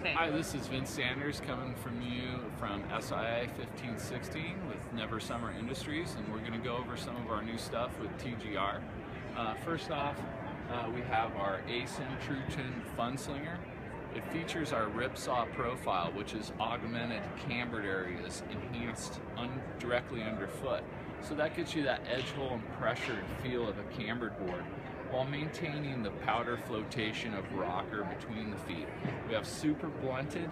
Okay. Hi, this is Vince Sanders coming from SIA 1516 with Never Summer Industries, and we're going to go over some of our new stuff with TGR. First off, we have our ASIM True Twin Funslinger. It features our Ripsaw profile, which is augmented cambered areas enhanced directly underfoot. So that gives you that edge hole and pressure and feel of a cambered board, while maintaining the powder flotation of rocker between the feet. We have super blunted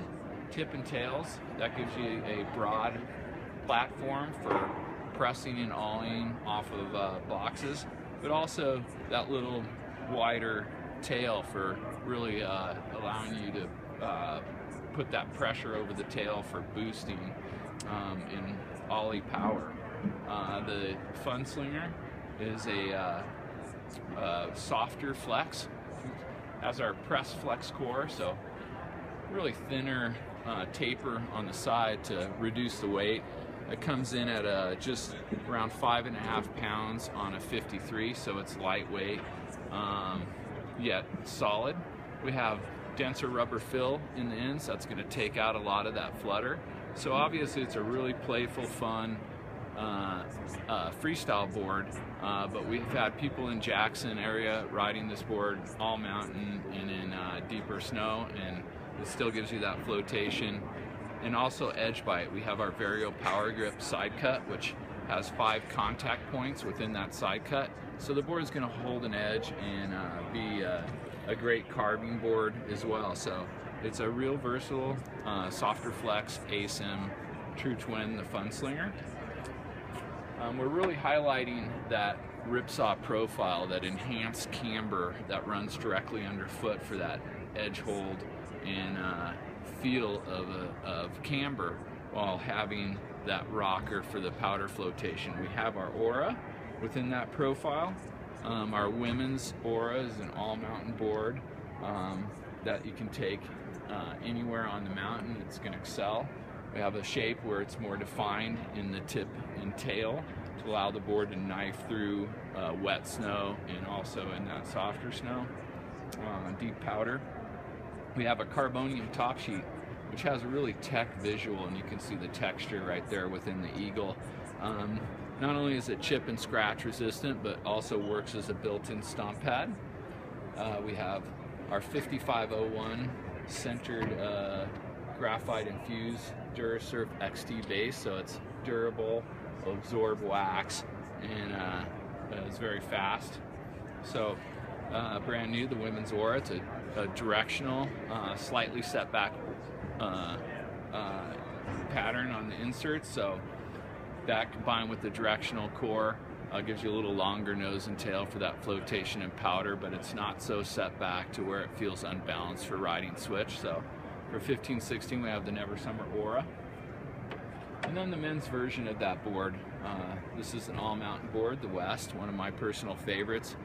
tip and tails. That gives you a broad platform for pressing and awing off of boxes, but also that little wider tail for really allowing you to put that pressure over the tail for boosting in ollie power. The Funslinger is a softer flex, has our press flex core, so really thinner taper on the side to reduce the weight. It comes in at just around 5.5 pounds on a 53, so it's lightweight yet solid. We have denser rubber fill in the ends. That's going to take out a lot of that flutter. So obviously it's a really playful, fun freestyle board, but we've had people in Jackson area riding this board all mountain and in deeper snow, and it still gives you that flotation. And also edge bite. We have our Vario Power Grip side cut, which has 5 contact points within that side cut. So the board is going to hold an edge and be a great carving board as well. So it's a real versatile, softer flex ASIM True Twin, the Funslinger. We're really highlighting that Ripsaw profile, that enhanced camber that runs directly underfoot for that edge hold and feel of camber, while having that rocker for the powder flotation. We have our Aura within that profile. Our women's Aura is an all-mountain board that you can take anywhere on the mountain. It's going to excel. We have a shape where it's more defined in the tip and tail to allow the board to knife through wet snow and also in that softer snow, deep powder. We have a carbonium top sheet, which has a really tech visual, and you can see the texture right there within the eagle. Not only is it chip and scratch resistant, but also works as a built-in stomp pad. We have our 5501 centered graphite infused DuraSurf XT base, so it's durable, will absorb wax, and it's very fast. So brand new, the women's Aura. It's a directional, slightly set back pattern on the inserts, so that combined with the directional core gives you a little longer nose and tail for that flotation and powder, but it's not so set back to where it feels unbalanced for riding switch. So for 1516 we have the Never Summer Aura. And then the men's version of that board, this is an all-mountain board, the West, one of my personal favorites.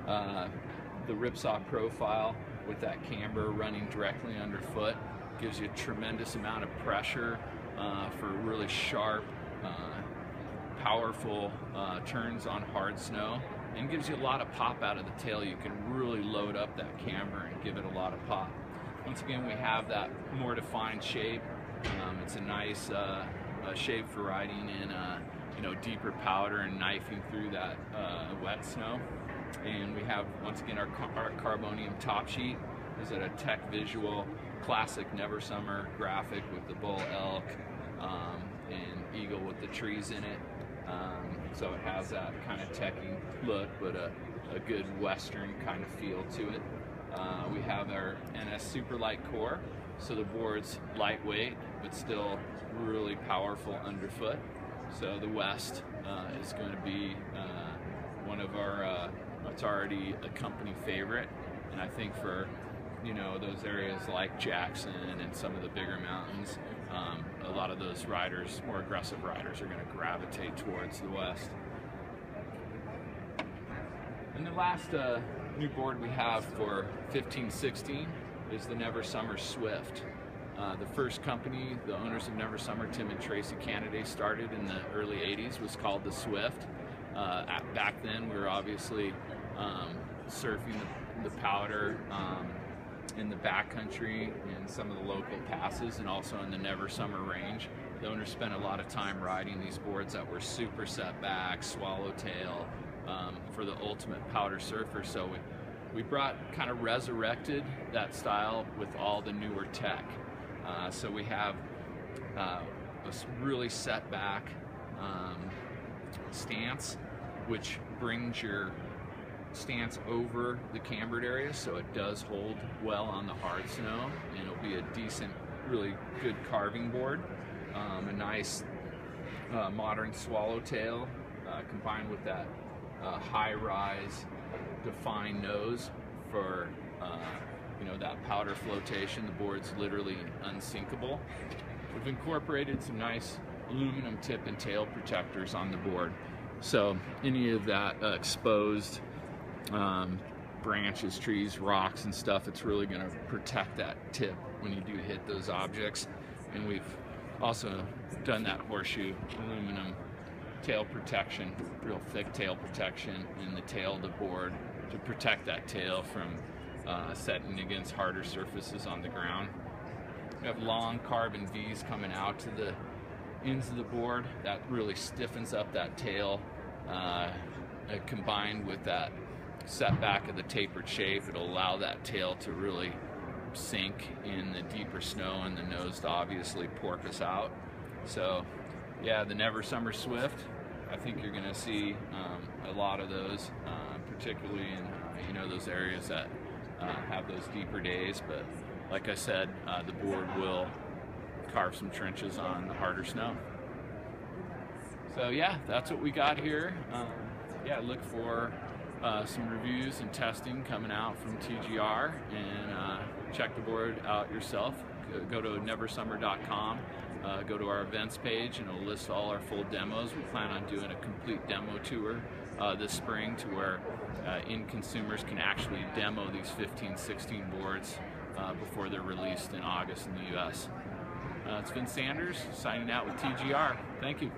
The Ripsaw profile with that camber running directly underfoot gives you a tremendous amount of pressure for really sharp, powerful turns on hard snow, and gives you a lot of pop out of the tail. You can really load up that camber and give it a lot of pop. Once again, we have that more defined shape. It's a nice shape for riding in deeper powder and knifing through that wet snow. And we have, once again, our carbonium top sheet is at a tech visual, classic Never Summer graphic with the bull elk and eagle with the trees in it. So it has that kind of techy look, but a good Western kind of feel to it. We have our NS Super Light core, so the board's lightweight, but still really powerful underfoot. So the West is going to be one of our, it's already a company favorite, and I think for those areas like Jackson and some of the bigger mountains, a lot of those riders, more aggressive riders, are going to gravitate towards the West. And the last new board we have for 1516 is the Never Summer Swift. The first company, the owners of Never Summer, Tim and Tracy Canaday, started in the early 80s, was called the Swift. Back then we were obviously surfing the powder in the backcountry in some of the local passes, and also in the Never Summer range. The owners spent a lot of time riding these boards that were super set back, swallowtail, for the ultimate powder surfer. So we kind of resurrected that style with all the newer tech. So we have a really set back stance, which brings your stance over the cambered area, so it does hold well on the hard snow, and it'll be a decent, really good carving board. A nice modern swallowtail combined with that high-rise defined nose for that powder flotation. The board's literally unsinkable. We've incorporated some nice aluminum tip and tail protectors on the board, so any of that exposed branches, trees, rocks and stuff, it's really going to protect that tip when you do hit those objects. And we've also done that horseshoe aluminum tail protection, real thick tail protection in the tail of the board to protect that tail from setting against harder surfaces on the ground. We have long carbon V's coming out to the ends of the board. That really stiffens up that tail, combined with that setback of the tapered shape. It'll allow that tail to really sink in the deeper snow and the nose to obviously porpoise out. So yeah, the Never Summer Swift, I think you're going to see a lot of those, particularly in those areas that have those deeper days. But like I said, the board will carve some trenches on the harder snow. So yeah, that's what we got here. Yeah, look for some reviews and testing coming out from TGR, and check the board out yourself. Go to neversummer.com, go to our events page, and it'll list all our full demos. We plan on doing a complete demo tour this spring, to where end consumers can actually demo these 15, 16 boards before they're released in August in the US. It's Vince Sanders signing out with TGR. Thank you.